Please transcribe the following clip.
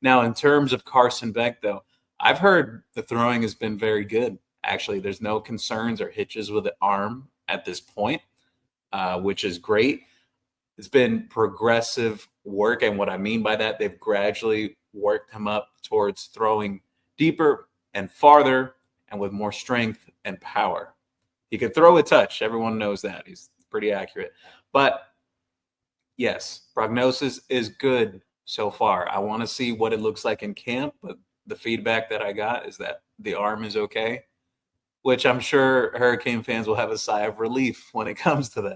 Now, in terms of Carson Beck, though, I've heard the throwing has been very good. Actually, there's no concerns or hitches with the arm at this point, which is great. It's been progressive work. And what I mean by that, they've gradually worked him up towards throwing deeper and farther and with more strength and power. He can throw a touch. Everyone knows that. He's pretty accurate. But yes, prognosis is good so far. I want to see what it looks like in camp, but the feedback that I got is that the arm is okay, which I'm sure Hurricane fans will have a sigh of relief when it comes to that.